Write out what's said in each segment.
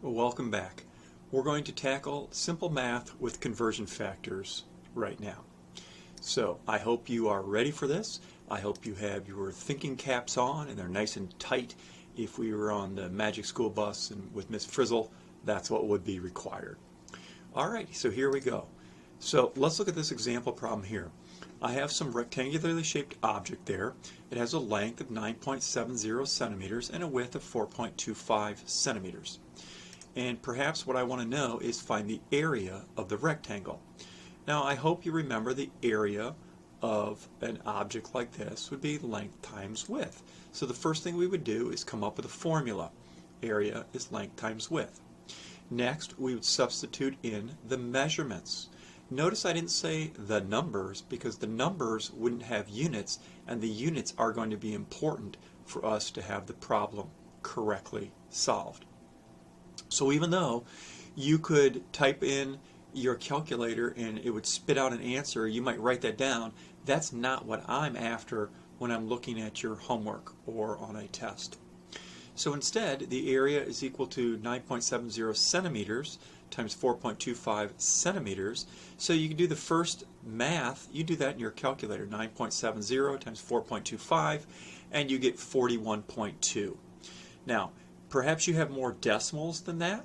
Welcome back. We're going to tackle simple math with conversion factors right now. So I hope you are ready for this. I hope you have your thinking caps on and they're nice and tight. If we were on the Magic School Bus and with Miss Frizzle, that's what would be required. Alright, so here we go. So let's look at this example problem here. I have some rectangularly shaped object there. It has a length of 9.70 centimeters and a width of 4.25 centimeters. And perhaps what I want to know is find the area of the rectangle. Now I hope you remember the area of an object like this would be length times width. So the first thing we would do is come up with a formula. Area is length times width. Next we would substitute in the measurements. Notice I didn't say the numbers because the numbers wouldn't have units, and the units are going to be important for us to have the problem correctly solved. So even though you could type in your calculator and it would spit out an answer, you might write that down, that's not what I'm after when I'm looking at your homework or on a test. So instead, the area is equal to 9.70 centimeters times 4.25 centimeters. So you can do the first math, you do that in your calculator, 9.70 times 4.25, and you get 41.2. Now, perhaps you have more decimals than that.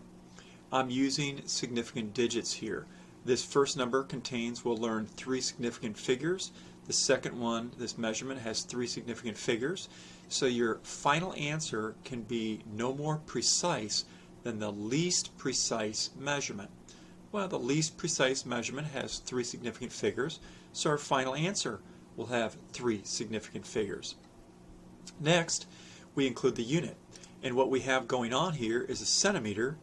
I'm using significant digits here. This first number contains, we'll learn 3 significant figures. The second one, this measurement, has 3 significant figures. So your final answer can be no more precise than the least precise measurement. Well, the least precise measurement has 3 significant figures, so our final answer will have 3 significant figures. Next, we include the unit. And what we have going on here is a centimeter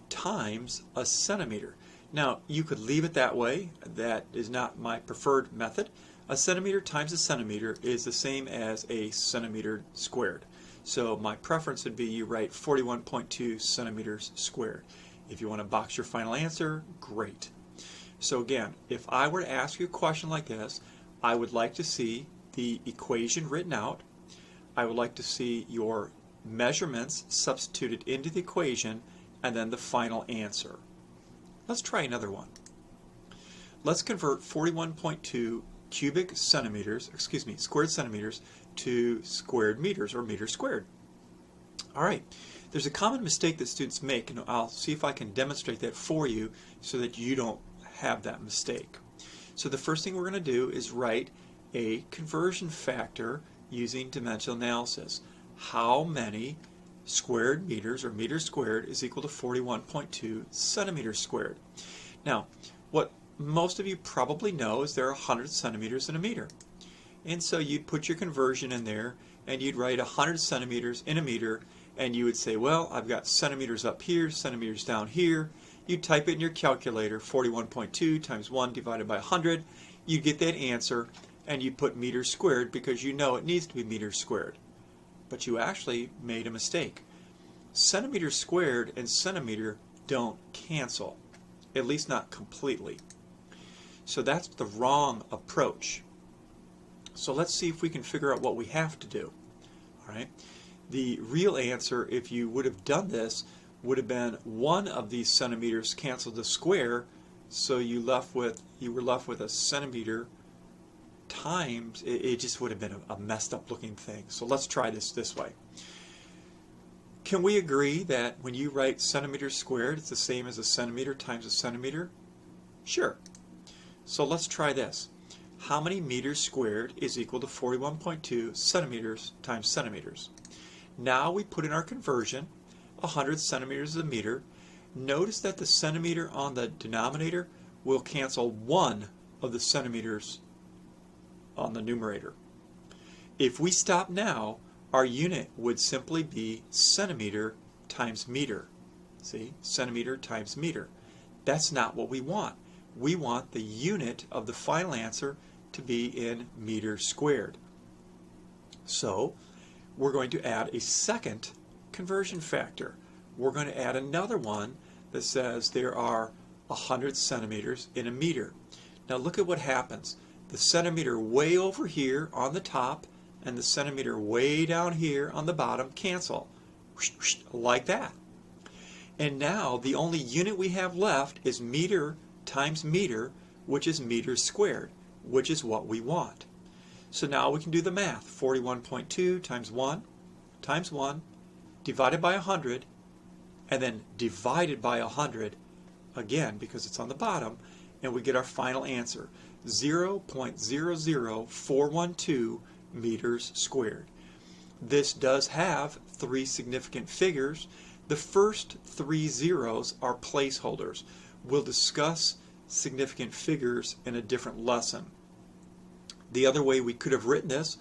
times a centimeter. Now, you could leave it that way. That is not my preferred method. A centimeter times a centimeter is the same as a centimeter squared. So my preference would be you write 41.2 centimeters squared. If you want to box your final answer, great. So again, if I were to ask you a question like this, I would like to see the equation written out. I would like to see your measurements substituted into the equation, and then the final answer. Let's try another one. Let's convert 41.2 squared centimeters to squared meters, or meters squared. Alright, there's a common mistake that students make, and I'll see if I can demonstrate that for you so that you don't have that mistake. So the first thing we're going to do is write a conversion factor using dimensional analysis. How many squared meters, or meters squared, is equal to 41.2 centimeters squared? Now, what most of you probably know is there are 100 centimeters in a meter. And so you'd put your conversion in there and you'd write 100 centimeters in a meter, and you would say, well, I've got centimeters up here, centimeters down here. You'd type it in your calculator, 41.2 times 1 divided by 100. You'd get that answer, and you'd put meters squared because you know it needs to be meters squared. But you actually made a mistake. Centimeter squared and centimeter don't cancel, at least not completely. So that's the wrong approach. So let's see if we can figure out what we have to do. All right. The real answer, if you would have done this, would have been one of these centimeters canceled the square, so you were left with a centimeter times, it just would have been a messed up looking thing. So let's try this way. Can we agree that when you write centimeters squared, it's the same as a centimeter times a centimeter? Sure. So let's try this. How many meters squared is equal to 41.2 centimeters times centimeters? Now we put in our conversion, 100 centimeters is a meter. Notice that the centimeter on the denominator will cancel one of the centimeters on the numerator. If we stop now, our unit would simply be centimeter times meter. See, centimeter times meter. That's not what we want. We want the unit of the final answer to be in meters squared. So we're going to add a second conversion factor. We're going to add another one that says there are 100 centimeters in a meter. Now look at what happens. The centimeter way over here on the top and the centimeter way down here on the bottom cancel, like that. And now the only unit we have left is meter times meter, which is meters squared, which is what we want. So now we can do the math. 41.2 times 1 times 1 divided by 100, and then divided by 100 again because it's on the bottom, and we get our final answer, 0.00412 meters squared. This does have three significant figures. The first three zeros are placeholders. We'll discuss significant figures in a different lesson. The other way we could have written this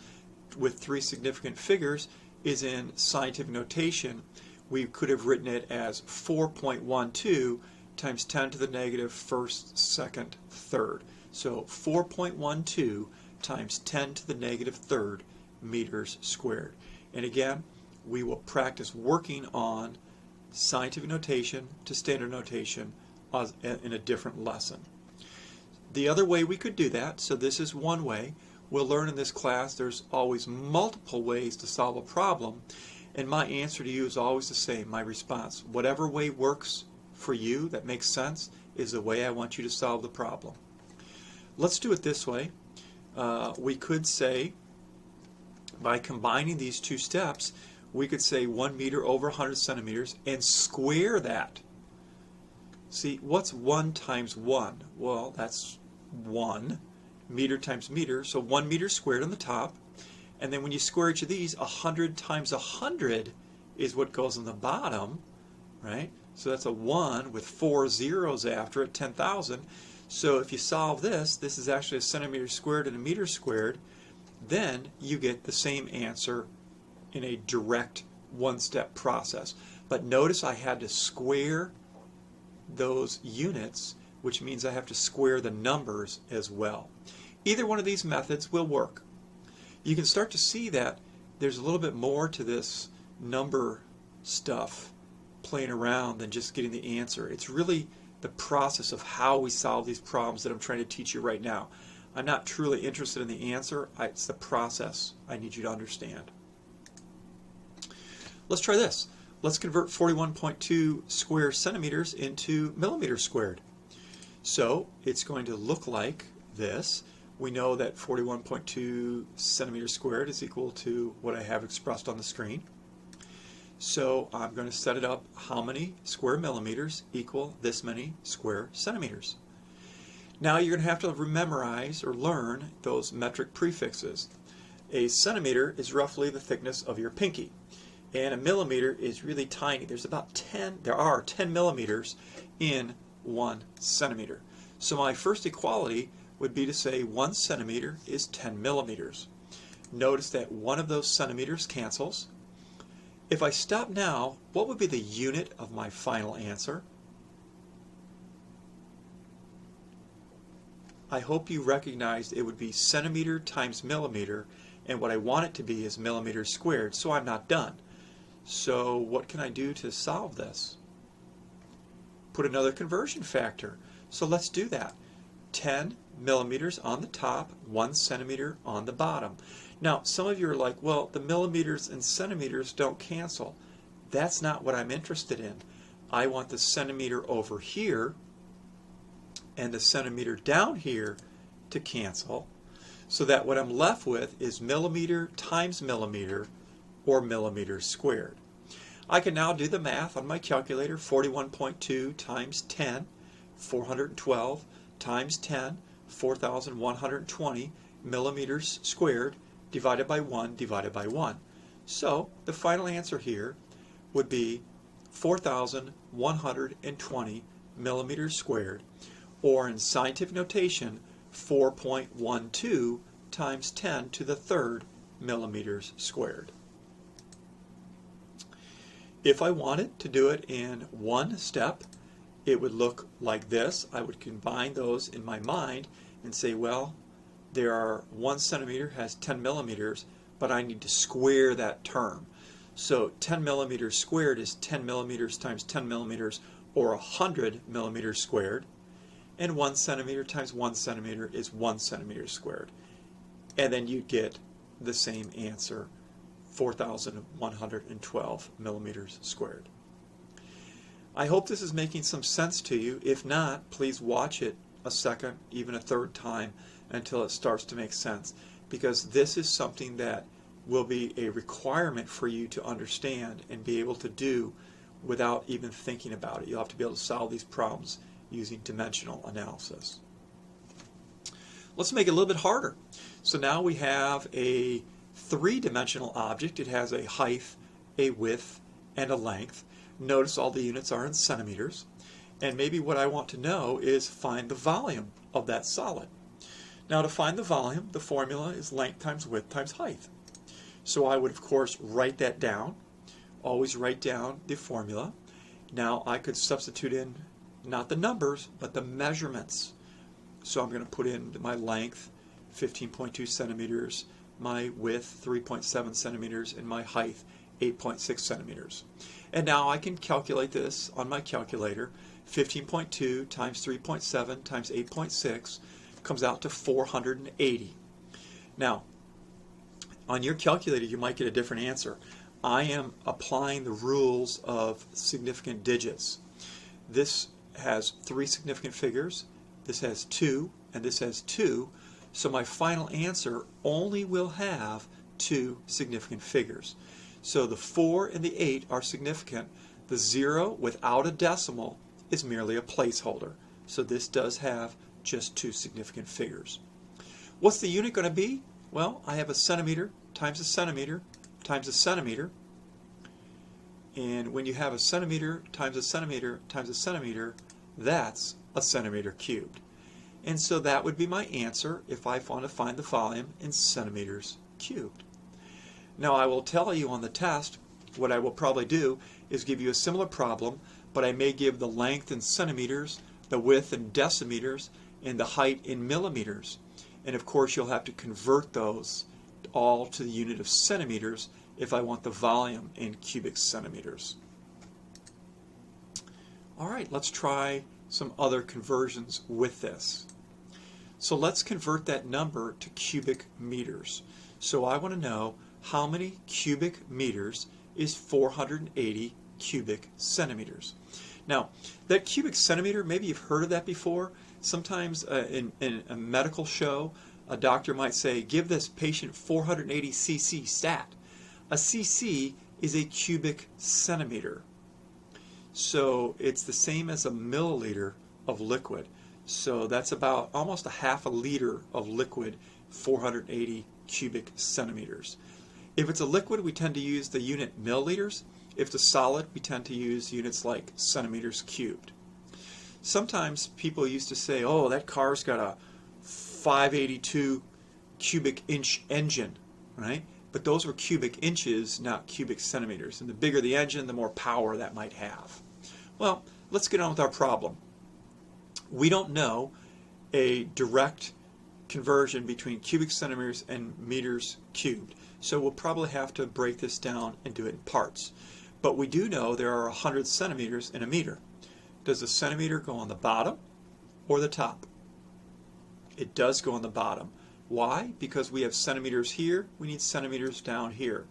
with three significant figures is in scientific notation. We could have written it as 4.12 times 10 to the negative first, second, third. So 4.12 times 10 to the negative third meters squared. And again, we will practice working on scientific notation to standard notation in a different lesson. The other way we could do that, so this is one way. We'll learn in this class there's always multiple ways to solve a problem, and my answer to you is always the same, my response. Whatever way works for you that makes sense is the way I want you to solve the problem. Let's do it this way. We could say, by combining these two steps, we could say 1 meter over 100 centimeters and square that. See, what's 1 times 1? Well, that's 1 meter times meter, so 1 meter squared on the top. And then when you square each of these, 100 times 100 is what goes on the bottom, right? So that's a 1 with 4 zeros after it, 10,000. So if you solve this, this is actually a centimeter squared and a meter squared, then you get the same answer in a direct one-step process. But notice I had to square those units, which means I have to square the numbers as well. Either one of these methods will work. You can start to see that there's a little bit more to this number stuff playing around than just getting the answer. It's really the process of how we solve these problems that I'm trying to teach you right now. I'm not truly interested in the answer. It's the process I need you to understand. Let's try this. Let's convert 41.2 square centimeters into millimeters squared. So it's going to look like this. We know that 41.2 centimeters squared is equal to what I have expressed on the screen. So I'm going to set it up, how many square millimeters equal this many square centimeters. Now you're going to have to memorize or learn those metric prefixes. A centimeter is roughly the thickness of your pinky, and a millimeter is really tiny. There are 10 millimeters in 1 centimeter. So my first equality would be to say 1 centimeter is 10 millimeters. Notice that one of those centimeters cancels. If I stop now, what would be the unit of my final answer? I hope you recognized it would be centimeter times millimeter, and what I want it to be is millimeters squared, so I'm not done. So what can I do to solve this? Put another conversion factor. So let's do that. 10 millimeters on the top, 1 centimeter on the bottom. Now, some of you are like, well, the millimeters and centimeters don't cancel. That's not what I'm interested in. I want the centimeter over here and the centimeter down here to cancel, so that what I'm left with is millimeter times millimeter, or millimeters squared. I can now do the math on my calculator. 41.2 times 10, 412, times 10, 4,120 millimeters squared, divided by 1, divided by 1. So the final answer here would be 4,120 millimeters squared, or in scientific notation, 4.12 times 10 to the third millimeters squared. If I wanted to do it in one step, it would look like this. I would combine those in my mind and say, well, there are 1 centimeter has 10 millimeters, but I need to square that term. So 10 millimeters squared is 10 millimeters times 10 millimeters, or 100 millimeters squared. And 1 centimeter times 1 centimeter is 1 centimeter squared. And then you get the same answer, 4,112 millimeters squared. I hope this is making some sense to you. If not, please watch it a second, even a third time, until it starts to make sense, because this is something that will be a requirement for you to understand and be able to do without even thinking about it. You'll have to be able to solve these problems using dimensional analysis. Let's make it a little bit harder. So now we have a three-dimensional object. It has a height, a width, and a length. Notice all the units are in centimeters. And maybe what I want to know is find the volume of that solid. Now to find the volume, the formula is length times width times height. So I would, of course, write that down. Always write down the formula. Now I could substitute in not the numbers, but the measurements. So I'm going to put in my length, 15.2 centimeters, my width, 3.7 centimeters, and my height, 8.6 centimeters. And now I can calculate this on my calculator. 15.2 times 3.7 times 8.6 comes out to 480. Now, on your calculator, you might get a different answer. I am applying the rules of significant digits. This has 3 significant figures, this has 2, and this has 2, so my final answer only will have 2 significant figures. So the 4 and the 8 are significant. The 0 without a decimal is merely a placeholder. So this does have just 2 significant figures. What's the unit going to be? Well, I have a centimeter times a centimeter times a centimeter. And when you have a centimeter times a centimeter times a centimeter, that's a centimeter cubed. And so that would be my answer if I want to find the volume in centimeters cubed. Now I will tell you on the test, what I will probably do is give you a similar problem, but I may give the length in centimeters, the width in decimeters, and the height in millimeters. And of course you'll have to convert those all to the unit of centimeters if I want the volume in cubic centimeters. All right, let's try some other conversions with this. So let's convert that number to cubic meters. So I want to know how many cubic meters is 480 cubic centimeters. Now, that cubic centimeter, maybe you've heard of that before. Sometimes in a medical show, a doctor might say, give this patient 480 cc stat. A cc is a cubic centimeter. So it's the same as a milliliter of liquid. So that's about almost a half a liter of liquid, 480 cubic centimeters. If it's a liquid, we tend to use the unit milliliters. If it's a solid, we tend to use units like centimeters cubed. Sometimes people used to say, oh, that car's got a 582 cubic inch engine, right? But those were cubic inches, not cubic centimeters. And the bigger the engine, the more power that might have. Well, let's get on with our problem. We don't know a direct conversion between cubic centimeters and meters cubed. So we'll probably have to break this down and do it in parts. But we do know there are 100 centimeters in a meter. Does the centimeter go on the bottom or the top? It does go on the bottom. Why? Because we have centimeters here, we need centimeters down here.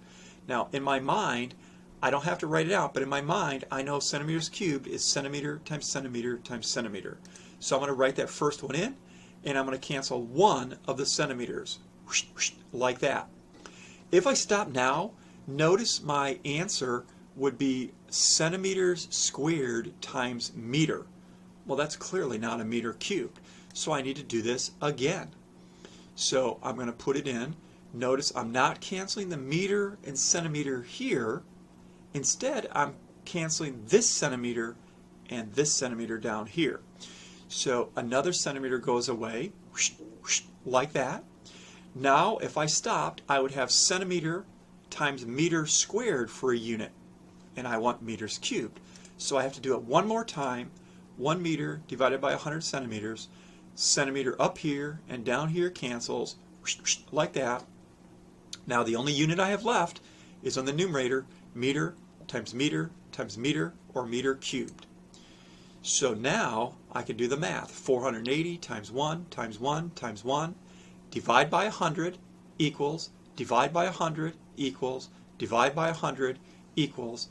Now, in my mind, I don't have to write it out, but in my mind, I know centimeters cubed is centimeter times centimeter times centimeter. So I'm going to write that first one in, and I'm going to cancel one of the centimeters, like that. If I stop now, notice my answer would be centimeters squared times meter. Well, that's clearly not a meter cubed. So I need to do this again. So I'm going to put it in. Notice I'm not canceling the meter and centimeter here. Instead, I'm canceling this centimeter and this centimeter down here. So another centimeter goes away, like that. Now, if I stopped, I would have centimeter times meter squared for a unit. And I want meters cubed. So I have to do it one more time. 1 meter divided by 100 centimeters. Centimeter up here and down here cancels, like that. Now the only unit I have left is on the numerator, meter times meter times meter, or meter cubed. So now I can do the math. 480 times 1 times 1 times 1, divide by 100 equals, divide by 100 equals, divide by 100 equals,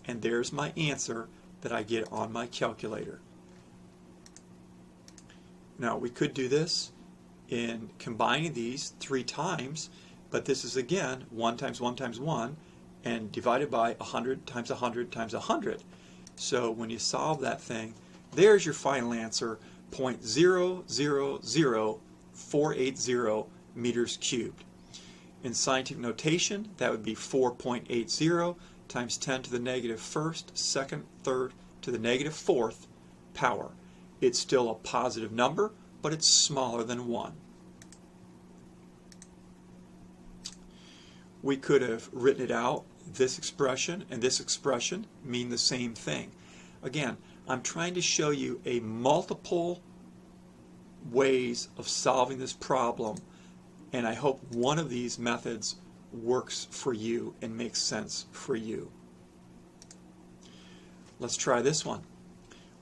and there's my answer, that I get on my calculator. Now we could do this in combining these 3 times, but this is again 1 times 1 times 1 and divided by 100 times 100 times 100. So when you solve that thing, there's your final answer, 0.000480 meters cubed. In scientific notation, that would be 4.80 times 10 to the negative first, second, third to the negative fourth power. It's still a positive number, but it's smaller than 1. We could have written it out. This expression and this expression mean the same thing. Again, I'm trying to show you a multiple ways of solving this problem, and I hope one of these methods works for you and makes sense for you. Let's try this one.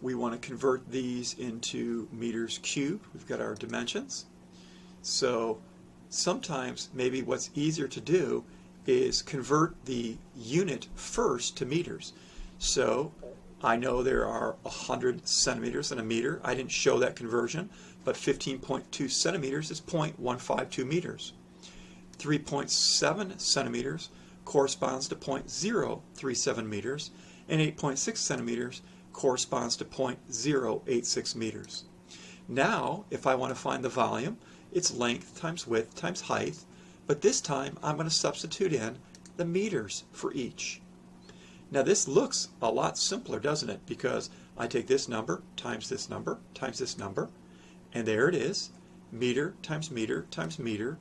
We want to convert these into meters cubed. We've got our dimensions. So sometimes maybe what's easier to do is convert the unit first to meters. So I know there are 100 centimeters in a meter. I didn't show that conversion, but 15.2 centimeters is 0.152 meters. 3.7 centimeters corresponds to 0.037 meters, and 8.6 centimeters corresponds to 0.086 meters. Now, if I want to find the volume, it's length times width times height, but this time I'm going to substitute in the meters for each. Now this looks a lot simpler, doesn't it? Because I take this number times this number times this number, and there it is, meter times meter times meter,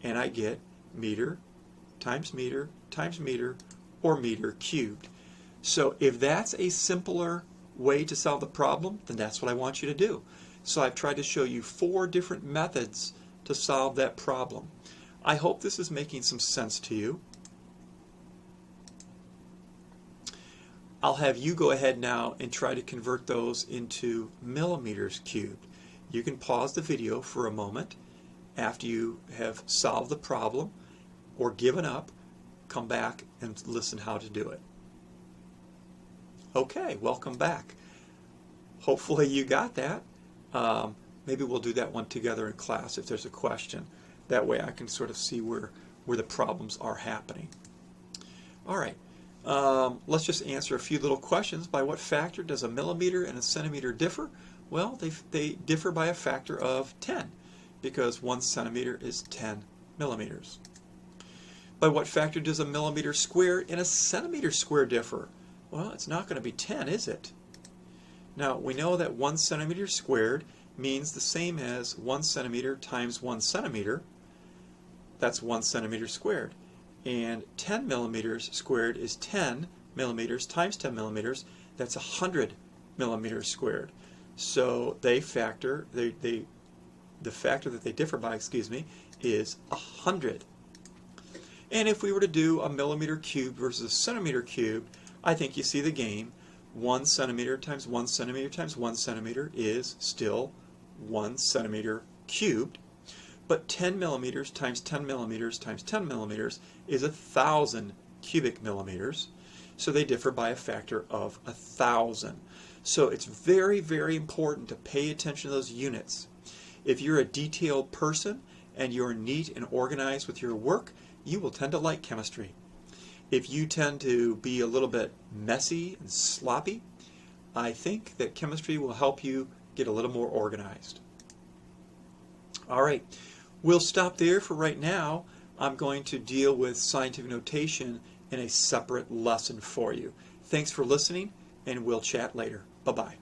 and I get meter times meter times meter, or meter cubed. So if that's a simpler way to solve the problem, then that's what I want you to do. So I've tried to show you 4 different methods to solve that problem. I hope this is making some sense to you. I'll have you go ahead now and try to convert those into millimeters cubed. You can pause the video for a moment after you have solved the problem or given up. Come back and listen how to do it. Okay, welcome back. Hopefully you got that. Maybe we'll do that one together in class if there's a question. That way I can sort of see where the problems are happening. All right, let's just answer a few little questions. By what factor does a millimeter and a centimeter differ? Well, they differ by a factor of 10, because 1 centimeter is 10 millimeters. By what factor does a millimeter squared and a centimeter squared differ? Well, it's not going to be 10, is it? Now, we know that 1 centimeter squared means the same as 1 centimeter times 1 centimeter. That's 1 centimeter squared. And 10 millimeters squared is 10 millimeters times 10 millimeters. That's 100 millimeters squared. So the factor that they differ by, is 100. And if we were to do a millimeter cubed versus a centimeter cubed, I think you see the game. 1 centimeter times 1 centimeter times 1 centimeter is still 1 centimeter cubed. But 10 millimeters times 10 millimeters times 10 millimeters is 1,000 cubic millimeters. So they differ by a factor of 1,000. So it's very, very important to pay attention to those units. If you're a detailed person and you're neat and organized with your work, you will tend to like chemistry. If you tend to be a little bit messy and sloppy, I think that chemistry will help you get a little more organized. All right, we'll stop there for right now. I'm going to deal with scientific notation in a separate lesson for you. Thanks for listening, and we'll chat later. Bye-bye.